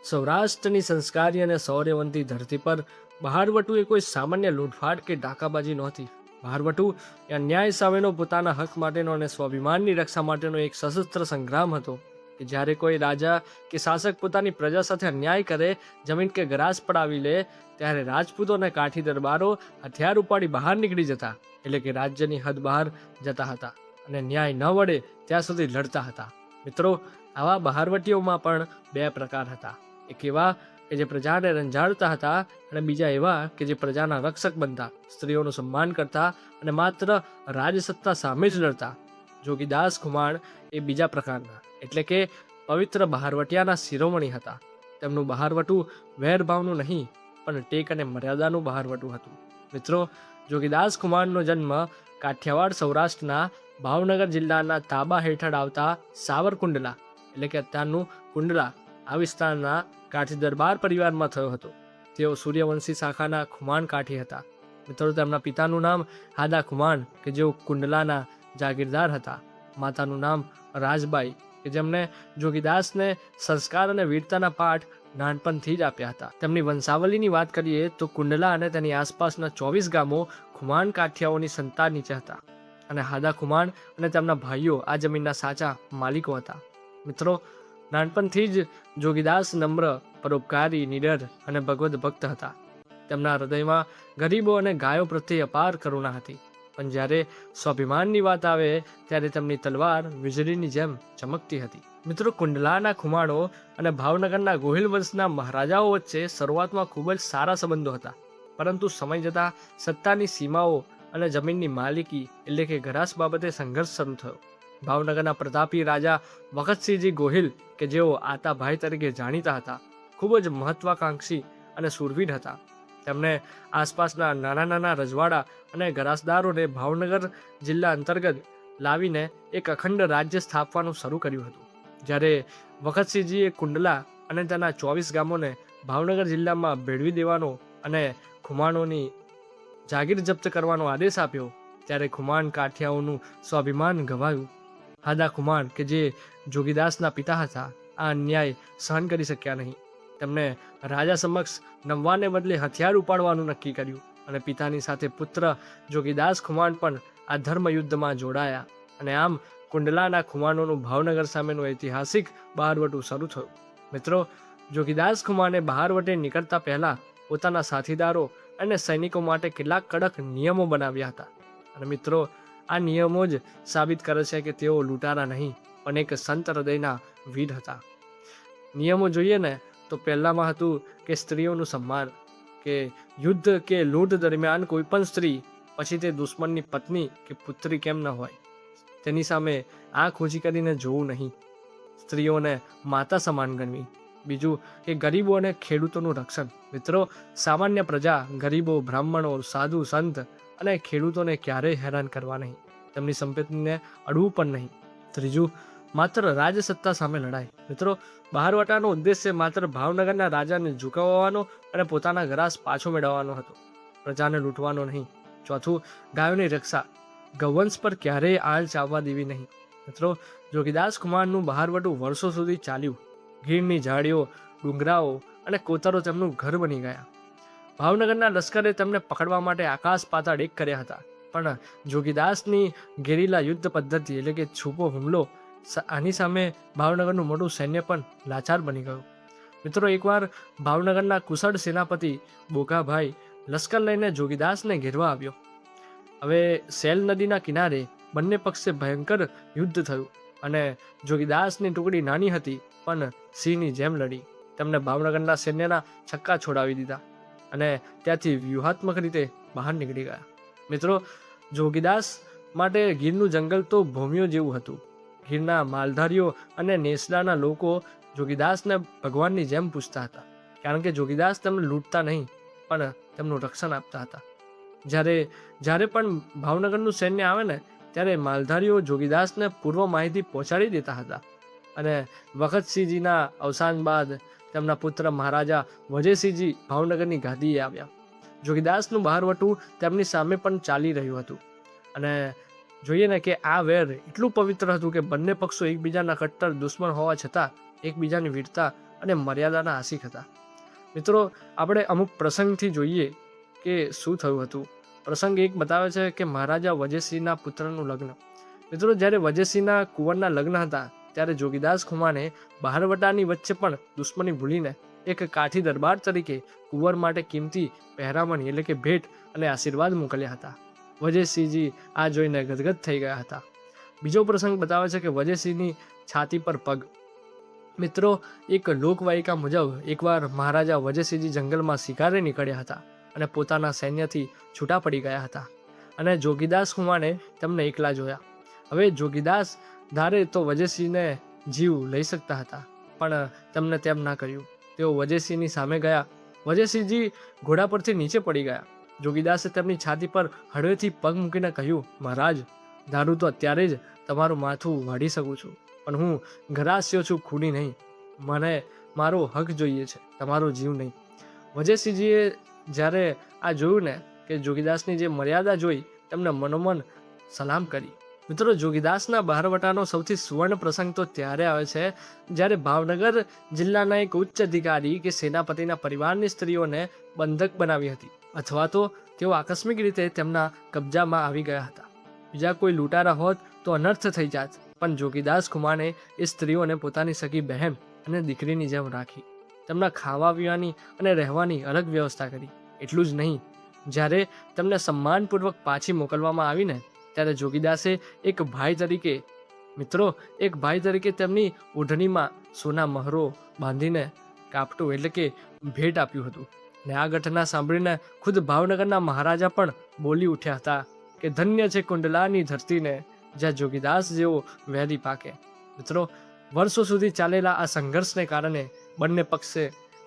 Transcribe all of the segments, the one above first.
સૌરાષ્ટ્રની સંસ્કારી અને શૌર્યવંતી ધરતી પર બહારવટુ એ કોઈ સામાન્ય લૂંટફાટ કે ડાકાબાજી નહોતી. બહારવટુ એ અન્યાય સામેનો પોતાના હક માટેનો અને સ્વાભિમાનની રક્ષા માટેનો એક સશસ્ત્ર સંગ્રામ હતો કે જ્યારે કોઈ રાજા કે શાસક પોતાની પ્રજા સાથે અન્યાય કરે, જમીન કે ગ્રાસ પડાવી લે, ત્યારે રાજપૂતો અને કાઠી દરબારો હથિયાર ઉપાડી બહાર નીકળી જતા, એટલે કે રાજ્યની હદ બહાર જતા હતા અને ન્યાય ન વળે ત્યાં સુધી લડતા હતા. મિત્રો, આવા બહારવટીઓમાં પણ બે પ્રકાર હતા. એક એવા કે જે પ્રજાને રંજાડતા હતા અને બીજા એવા કે જે પ્રજાના રક્ષક બનતા, સ્ત્રીઓનું સન્માન કરતા અને માત્ર રાજસત્તા સામે જ લડતા. જોગીદાસ ખુમાણ એ બીજા પ્રકારના, એટલે કે પવિત્ર બહારવટિયાના શિરોમણી હતા. તેમનું બહારવટું વેરભાવનું નહીં, પણ ટેક અને મર્યાદાનું બહારવટું હતું. મિત્રો, જોગીદાસ ખુમાણનો જન્મ કાઠિયાવાડ સૌરાષ્ટ્રના ભાવનગર જિલ્લાના તાબા હેઠળ આવતા સાવરકુંડલા, એટલે કે અત્યારનું કુંડલા, આ વિસ્તારના કાઠી દરબાર પરિવારમાં થયો હતો. તેઓ સૂર્યવંશી શાખાના ખુમાણ કાઠી હતા. મિત્રો, તેમના પિતાનું નામ હાદા ખુમાણ કે જેઓ કુંડલાના જાગીરદાર હતા. માતાનું નામ રાજબાઈ કે જેમને જોગીદાસને સંસ્કાર અને વીરતાના પાઠ નાનપણથી જ આપ્યા હતા. તેમની વંશાવલીની વાત કરીએ તો કુંડલા અને તેની આસપાસના 24 ગામો ખુમાણ કાઠિયાઓની સંતાન નીચે હતા અને હાદા ખુમાણ અને તેમના ભાઈઓ આ જમીનના સાચા માલિકો હતા. મિત્રો, નાનપણથી જ જોગીદાસ નમ્ર, પરોપકારી, નિડર અને ભગવદ ભક્ત હતા. તેમના હૃદયમાં ગરીબો અને ગાયો પ્રત્યે અપાર કરુણા હતી. પણ જ્યારે સ્વાભિમાનની વાત આવે ત્યારે તેમની તલવાર વીજળીની જેમ ચમકતી હતી. મિત્રો, કુંડલાના ખુમાણો અને ભાવનગરના ગોહિલ વંશના મહારાજાઓ વચ્ચે શરૂઆતમાં ખૂબ જ સારા સંબંધો હતા. પરંતુ સમય જતાં સત્તાની સીમાઓ અને જમીનની માલિકી એટલે કે ગરાસ બાબતે સંઘર્ષ શરૂ થયો. ભાવનગરના પ્રતાપી રાજા વખતસિંહજી ગોહિલ કે જેઓ આતાભાઈ તરીકે જાણીતા હતા, ખૂબ જ મહત્વાકાંક્ષી અને શૂરવીર હતા. તેમણે આસપાસના નાના નાના રજવાડા અને ગરાસદારોને ભાવનગર જિલ્લા અંતર્ગત લાવીને એક અખંડ રાજ્ય સ્થાપવાનું શરૂ કર્યું હતું. જ્યારે વખતસિંહજીએ કુંડલા અને તેના 24 ગામોને ભાવનગર જિલ્લામાં ભેળવી દેવાનો અને ખુમાણોની જાગીર જપ્ત કરવાનો આદેશ આપ્યો, ત્યારે ખુમાણ કાઠિયાઓનું સ્વાભિમાન ઘવાયું. હાદા ખુમાણ કે જે જોગીદાસના પિતા હતા, આ અન્યાય સહન કરી શક્યા નહીં. તેમણે રાજા સમક્ષ નમવાને બદલે હથિયાર ઉપાડવાનું નક્કી કર્યું અને પિતાની સાથે પુત્ર જોગીદાસ ખુમાણ પણ આ ધર્મયુદ્ધમાં જોડાયા અને આમ કુંડલાના ખુમાણોનું ભાવનગર સામેનું ઐતિહાસિક બહારવટું શરૂ થયું. મિત્રો, જોગીદાસ ખુમાણે બહારવટે નીકળતા પહેલા પોતાના સાથીદારો અને સૈનિકો માટે કેટલાક કડક નિયમો બનાવ્યા હતા. અને મિત્રો, આ નિયમો જ સાબિત કરે છે કે તેઓ લૂંટારા નહીં, પણ એક સંત હૃદયના વીર હતા. નિયમો જોઈએ ને તો પહેલામાં હતું કે સ્ત્રીઓનું સન્માન, કે યુદ્ધ કે લૂંટ દરમિયાન કોઈ પણ સ્ત્રી, પછી તે દુશ્મનની પત્ની કે પુત્રી કેમ ન હોય, તેની સામે આંખ ઊંચી કરીને જોવું નહીં. સ્ત્રીઓને માતા સમાન ગણવી. બીજું કે ગરીબો અને ખેડૂતોનું રક્ષણ. મિત્રો, સામાન્ય પ્રજા, ગરીબો, બ્રાહ્મણો, સાધુ, સંત અને ખેડૂતોને ક્યારેય હેરાન કરવા નહીં, તેમની સંપત્તિને અડવું પણ નહીં. ત્રીજું, માત્ર રાજસત્તા સામે લડાઈ. મિત્રો, બહારવટાનો ઉદ્દેશ્ય માત્ર ભાવનગરના રાજાને ઝુકાવવાનો અને પોતાના ગ્રાસ પાછો મેળવવાનો હતો, પ્રજાને લૂંટવાનો નહીં. ચોથું, ગાયોની રક્ષા. ગૌવંશ પર ક્યારેય આળ ચાવવા દેવી નહીં. મિત્રો, જોગીદાસ ખુમાણનું બહારવટું વર્ષો સુધી ચાલ્યું. ગીરની ઝાડીઓ, ડુંગરાઓ અને કોતરો તેમનું ઘર બની ગયા. ભાવનગરના લશ્કરે તેમને પકડવા માટે આકાશ પાતાળ એક કર્યા હતા, પણ જોગીદાસની ગેરીલા યુદ્ધ પદ્ધતિ એટલે કે છૂપો હુમલો, આની સામે ભાવનગરનું મોટું સૈન્ય પણ લાચાર બની ગયું. મિત્રો, એકવાર ભાવનગરના કુશળ સેનાપતિ બોકાભાઈ લશ્કર લઈને જોગીદાસને ઘેરવા આવ્યો. હવે સેલ નદીના કિનારે બંને પક્ષે ભયંકર યુદ્ધ થયું અને જોગીદાસની ટુકડી નાની હતી પણ સિંહની જેમ લડી. તેમણે ભાવનગરના સૈન્યના છક્કા છોડાવી દીધા અને ત્યાંથી વ્યૂહાત્મક રીતે બહાર નીકળી ગયા. મિત્રો, જોગીદાસ માટે ગીરનું જંગલ તો ભૂમિઓ જેવું હતું. ગીરના માલધારીઓ અને નેસડાના લોકો જોગીદાસને ભગવાનની જેમ પૂજતા હતા, કારણ કે જોગીદાસ તેમને લૂંટતા નહીં, પણ તેમનું રક્ષણ આપતા હતા. જ્યારે પણ ભાવનગરનું સૈન્ય આવે ને, ત્યારે માલધારીઓ જોગીદાસને પૂર્વ માહિતી પહોંચાડી દેતા હતા. અને વખતસિંહજીના અવસાન બાદ તેમના પુત્ર મહારાજા વજયસિંહજી ભાવનગરની ગાદીએ આવ્યા. જોગીદાસનું બહારવટું તેમની સામે પણ ચાલી રહ્યું હતું. અને જોઈએ ને કે આ વેર એટલું પવિત્ર હતું કે બંને પક્ષો એકબીજાના કટ્ટર દુશ્મન હોવા છતાં એકબીજાની વીરતા અને મર્યાદાના આશિક હતા. મિત્રો, આપણે અમુક પ્રસંગથી જોઈએ કે શું થયું હતું. પ્રસંગ એક બતાવે છે કે મહારાજા વજયસિંહના પુત્રનું લગ્ન. મિત્રો, જ્યારે વજયસિંહના કુંવરના લગ્ન હતા ત્યારે જોગીદાસ ખુમાને બહારવટાની વચ્ચે પણ દુશ્મની ભૂલીને એક કાઠી દરબાર તરીકે કુંવર માટે કિંમતી પહેરામણી એટલે કે ભેટ અને આશીર્વાદ મોકલ્યા હતા. વજયસિંહજી આ જોઈને ગદગદ થઈ ગયા હતા. બીજો પ્રસંગ બતાવે છે કે વજયસિંહની છાતી પર પગ. મિત્રો, એક લોકવાયકા મુજબ એકવાર મહારાજા વજયસિંહજી જંગલમાં શિકારે નીકળ્યા હતા અને પોતાના સૈન્યથી છૂટા પડી ગયા હતા અને જોગીદાસ ખુમાને તેમને એકલા જોયા. હવે જોગીદાસ ધારે તો વજયસિંહને જીવ લઈ શકતા હતા, પણ તેમને તેમ ના કર્યું. તેઓ વજયસિંહની સામે ગયા. વજયસિંહજી ઘોડા પરથી નીચે પડી ગયા. જોગીદાસે તેમની છાતી પર હળવેથી પગ મૂકીને કહ્યું, મહારાજ, ધારું તો અત્યારે જ તમારું માથું વાઢી શકું છું, પણ હું ઘરાસ્યો છું, ખૂની નહીં. મને મારો હક જોઈએ છે, તમારો જીવ નહીં. વજયસિંહજીએ જ્યારે આ જોયું ને કે જોગીદાસની જે મર્યાદા જોઈ, તેમને મનોમન સલામ કરી. મિત્રો, જોગીદાસના બહારવટાનો સૌથી સુવર્ણ પ્રસંગ તો ત્યારે આવે છે જ્યારે ભાવનગર જિલ્લાના એક ઉચ્ચ અધિકારી કે સેનાપતિના પરિવારની સ્ત્રીઓને બંધક બનાવી હતી, અથવા તો તેઓ આકસ્મિક રીતે તેમના કબજામાં આવી ગયા હતા. બીજા કોઈ લૂંટારા હોત તો અનર્થ થઈ જાત, પણ જોગીદાસ ખુમાને એ સ્ત્રીઓને પોતાની સગી બહેન અને દીકરીની જેમ રાખી. તેમના ખાવા પીવાની અને રહેવાની અલગ વ્યવસ્થા કરી. એટલું જ નહીં, જ્યારે તેમને સન્માનપૂર્વક પાછી મોકલવામાં આવીને ત્યારે જોગીદાસે એક ભાઈ તરીકે તેમની ઓઢણીમાં સોના મહરો બાંધીને કાપટું એટલે કે ભેટ આપ્યું હતું. અને આ ઘટના સાંભળીને ખુદ ભાવનગરના મહારાજા પણ બોલી ઉઠ્યા હતા કે ધન્ય છે કુંડલાની ધરતીને જ્યાં જોગીદાસ જેવો વેરી પાકે. મિત્રો, વર્ષો સુધી ચાલેલા આ સંઘર્ષને કારણે બંને પક્ષે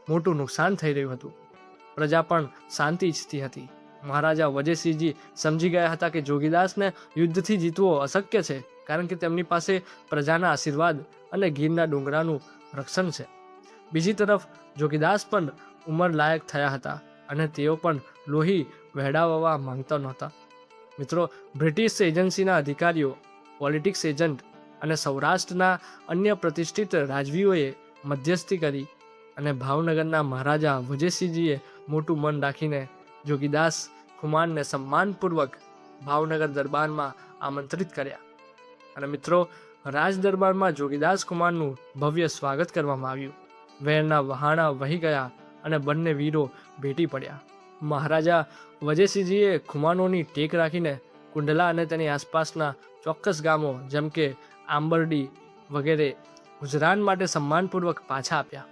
મોટું નુકસાન થઈ રહ્યું હતું. પ્રજા પણ શાંતિ ઈચ્છતી હતી. મહારાજા વજયસિંહજી સમજી ગયા હતા કે જોગીદાસને યુદ્ધથી જીતવો અશક્ય છે, કારણ કે તેમની પાસે પ્રજાના આશીર્વાદ અને ગીરના ડુંગરાનું રક્ષણ છે. બીજી તરફ જોગીદાસ પણ ઉંમર લાયક થયા હતા અને તેઓ પણ લોહી વહેડાવવા માંગતા નહોતા. મિત્રો, બ્રિટિશ એજન્સીના અધિકારીઓ, પોલિટિક્સ એજન્ટ અને સૌરાષ્ટ્રના અન્ય પ્રતિષ્ઠિત રાજવીઓએ મધ્યસ્થી કરી અને ભાવનગરના મહારાજા વજયસિંહજીએ મોટું મન રાખીને જોગીદાસ ખુમાનને સન્માનપૂર્વક ભાવનગર દરબારમાં આમંત્રિત કર્યા. અને મિત્રો, રાજ દરબારમાં જોગીદાસ ખુમાનનું ભવ્ય સ્વાગત કરવામાં આવ્યું. વેરના વહાણા વહી ગયા અને બંને વીરો ભેટી પડ્યા. મહારાજા વજયસિંહજીએ ખુમાનોની ટેક રાખીને કુંડલા અને તેની આસપાસના ચોક્કસ ગામો જેમ કે આંબરડી વગેરે ગુજરાન માટે સન્માનપૂર્વક પાછા આપ્યા.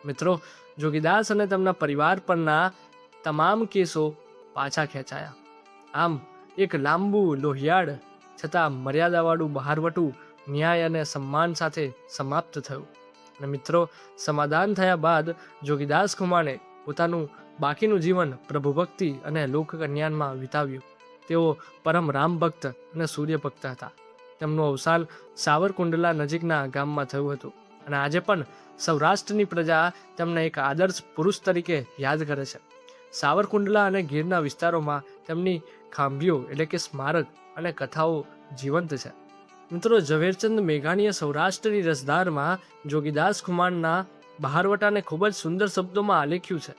મિત્રો, જોગીદાસ અને તેમના પરિવાર પરના તમામ કેસો પાછા ખેંચાયા. આમ એક લાંબુ, લોહિયાળ છતાં મર્યાદાવાળું બહારવટું ન્યાય અને સન્માન સાથે સમાપ્ત થયું. અને મિત્રો, સમાધાન થયા બાદ જોગીદાસ ખુમાને પોતાનું બાકીનું જીવન પ્રભુભક્તિ અને લોકકલ્યાણમાં વિતાવ્યું. તેઓ પરમ રામ ભક્ત અને સૂર્ય ભક્ત હતા. તેમનું અવસાન સાવરકુંડલા નજીકના ગામમાં થયું હતું અને આજે પણ સૌરાષ્ટ્રની પ્રજા તેમને એક આદર્શ પુરુષ તરીકે યાદ કરે છે. સાવરકુંડલા અને ગીરના વિસ્તારોમાં તેમની ખાંભીઓ એટલે કે સ્મારક અને કથાઓ જીવંત છે. મિત્રો, ઝવેરચંદ મેઘાણીએ સૌરાષ્ટ્રની રસધારમાં જોગીદાસ ખુમાનના બહારવટાને ખૂબ જ સુંદર શબ્દોમાં આલેખ્યું છે.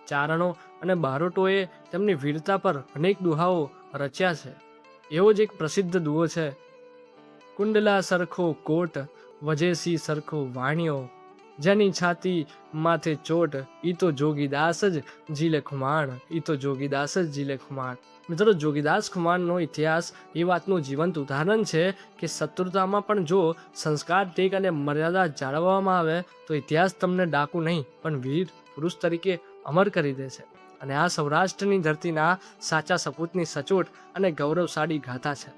ચારણો અને બારોટોએ તેમની વીરતા પર અનેક દુહાઓ રચ્યા છે. એવો જ એક પ્રસિદ્ધ દુહો છે: કુંડલા સરખો કોટ, વજયસિંહ સરખો વાણિયો, જેની છાતી માથે ચોટ, ઈ તો જોગીદાસ જ જીલે ખુમાણ, ઈ તો જોગીદાસ જ જીલે ખુમાણ. મિત્રો, જોગીદાસ ખુમાનનો ઇતિહાસ એ વાતનું જીવંત ઉદાહરણ છે કે શત્રુતામાં પણ જો સંસ્કાર, ટેક અને મર્યાદા જાળવવામાં આવે તો ઇતિહાસ તમને ડાકુ નહીં પણ વીર પુરુષ તરીકે અમર કરી દે છે. અને આ સૌરાષ્ટ્રની ધરતીના સાચા સપૂતની સચોટ અને ગૌરવશાળી ગાથા છે.